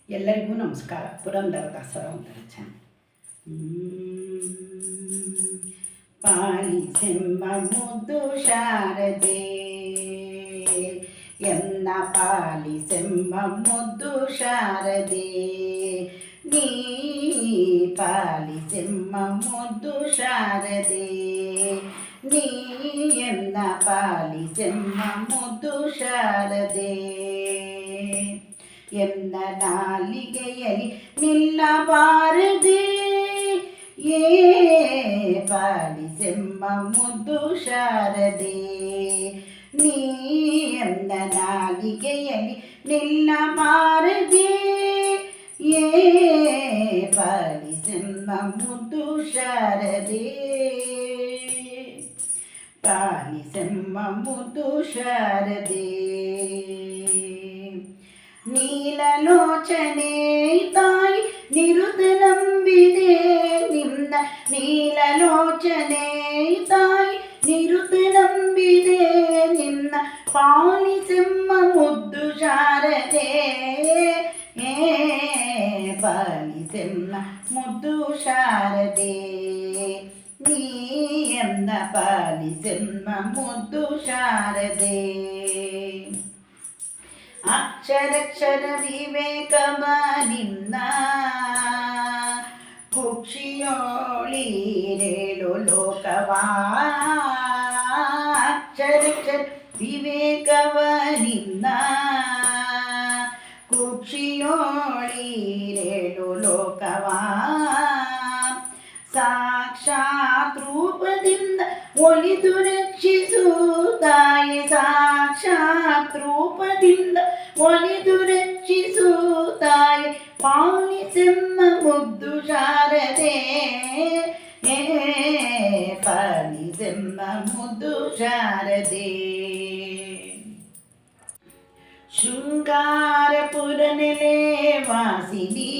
ಎಲ್ಲರಿಗೂ ನಮಸ್ಕಾರ. ಪುರಂದರದಾಸರ ಒಂದರಚನೆ. ಪಾಲಿಸೆಂಬ ಮುದ್ದು ಶಾರದೆ, ಎನ್ನ ಪಾಲಿಸೆಂಬ ಮುದ್ದು ಶಾರದೆ, ನೀ ಪಾಲಿಸೆಂಬ ಮುದ್ದು ಶಾರದೆ, ನೀ ಎನ್ನ ಪಾಲಿಸೆಂಬ ಮುದ್ದು ಶಾರದೆ, ಎನ್ನ ನಾಲಿಗೆಯಲ್ಲಿ ನಿಲ್ಲಬಾರದೆ, ಏ ಪಾಲಿಸೆಂಬ ಮುದ್ದು ಶಾರದೆ, ನೀ ಎನ್ನ ನಾಲಿಗೆಯಲ್ಲಿ ನಿಲ್ಲಬಾರದೆ, ಏ ಪಾಲಿಸೆಂಬ ಮುದ್ದು ಶಾರದೆ, ಪಾಲಿಸೆಂಬ ಮುದ್ದು ಶಾರದೆ. ನೀಲಲೋಚನೆ ತಾಯಿ ನಿರುತ ನಂಬಿದೆ ನಿನ್ನ, ನೀಲಲೋಚನೆ ತಾಯಿ ನಿರುತ ನಂಬಿದೆ ನಿನ್ನ, ಪಾಲಿಸೆಂಬ ಮುದ್ದು ಶಾರದೆ, ಪಾಲಿಸೆಂಬ ಮುದ್ದು ಶಾರದೆ, ನೀ ಎನ್ನ ಪಾಲಿಸೆಂಬ ಮುದ್ದು ಶಾರದೆ. ಅಕ್ಷರಕ್ಷರ ವಿವೇಕವ ನಿನ್ನ ಕುಕ್ಷಿಯೋಳಿರೇಳು ಲೋಕವಾ, ಅಕ್ಷರಕ್ಷರ ವಿವೇಕವ ನಿನ್ನ ಕುಕ್ಷಿಯೋಳಿರೇಳು ಲೋಕವಾ, ಸಾಕ್ಷಾತ್ ರೂಪದಿಂದ ಒಲಿದು ರಕ್ಷಿಸುತ್ತಾಯಿ, ಸಾಕ್ಷಾತ್ ರೂಪದಿಂದ ಒಲಿದು ರಕ್ಷಿಸುತ್ತಾಯಿ, ಪಾಲಿಸೆಂಬ ಮುದ್ದು ಶಾರದೆ, ಪಾಲಿಸೆಂಬ ಮುದ್ದು ಶಾರದೆ. ಶೃಂಗಾರಪುರ ನೆಲೆ ವಾಸಿನಿ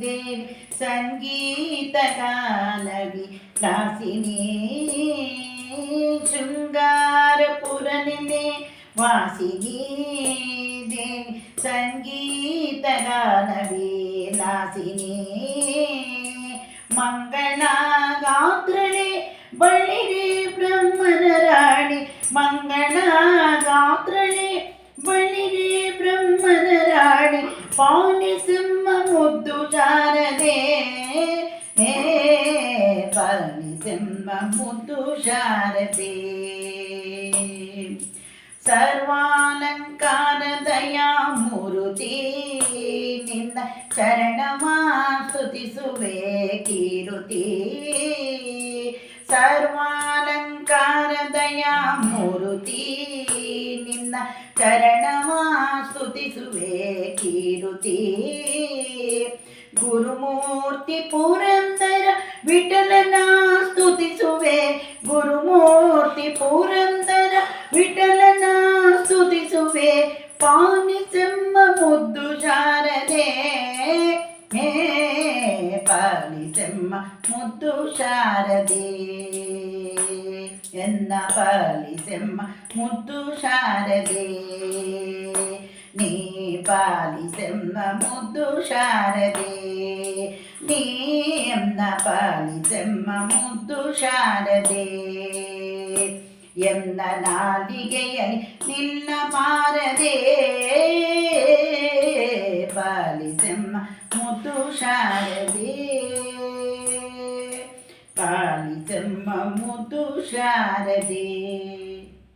ದೇವಿ, ಸಂಗೀತ ಗಾನವಿ ಲಾಸಿನಿ, ಶೃಂಗಾರಪುರ ನೆಲೆ ವಾಸಿನಿ ದೇವಿ, ಸಂಗೀತ ಗಾನವಿ ಲಾಸಿನಿ, ಮಂಗಳ ಗಾತ್ರಳೆ ಬಳಿರೆ ಬ್ರಹ್ಮನ ರಾಣಿ, ಮಂಗಳ ಗಾತ್ರಳೆ ಬಳಿರೆ ಬ್ರಹ್ಮನ ರಾಣಿ, ಪಾಲಿಸೆಂಬ ಮುದ್ದು ಶಾರದೆ, ಪಾಲಿಸೆಂಬ ಮುದ್ದು ಶಾರದೆ. ಸರ್ವಾಲಂಕಾರ ದಯಾ ಮೂರುತಿ ನಿನ್ನ ಚರಣವ ಸ್ತುತಿಸುವೆ ಕೀರುತಿ, ಸರ್ವಾಲಂಕಾರ ದಯಾ ಮೂರುತಿ ನಿನ್ನ ಚರಣವ ಸ್ತುತಿಸುವೆ ಕೀರುತಿ, ಗುರುಮೂರ್ತಿ ಪುರಂದರ ವಿಠಲನ ಸ್ತುತಿಸುವೆ, ಗುರುಮೂರ್ತಿ ಪುರಂದರ ವಿಠಲನ ಸ್ತುತಿಸುವೆ, ಪಾಲಿಸೆಂಬ ಮುದ್ದು ಶಾರದೆ, ಪಾಲಿಸೆಂಬ ಮುದ್ದು ಶಾರದೆ, ಎನ್ನ ಪಾಲಿಸೆಂಬ ಮುದ್ದು ಶಾರದೆ, ನೀ ಪಾಲಿಸೆಂಬ ಮುದ್ದು ಶಾರದೆ, ನೀ ಎನ್ನ ಪಾಲಿಸೆಂಬ ಮುದ್ದು ಶಾರದೆ, ಎನ್ನ ನಾಲಿಗೆಯಲ್ಲಿ ನಿಲ್ಲಬಾರದೆ, ಪಾಲಿಸೆಂಬ ಮುದ್ದು ಶಾರದೆ, ಪಾಲಿಸೆಂಬ ಮುದ್ದು ಶಾರದೆ.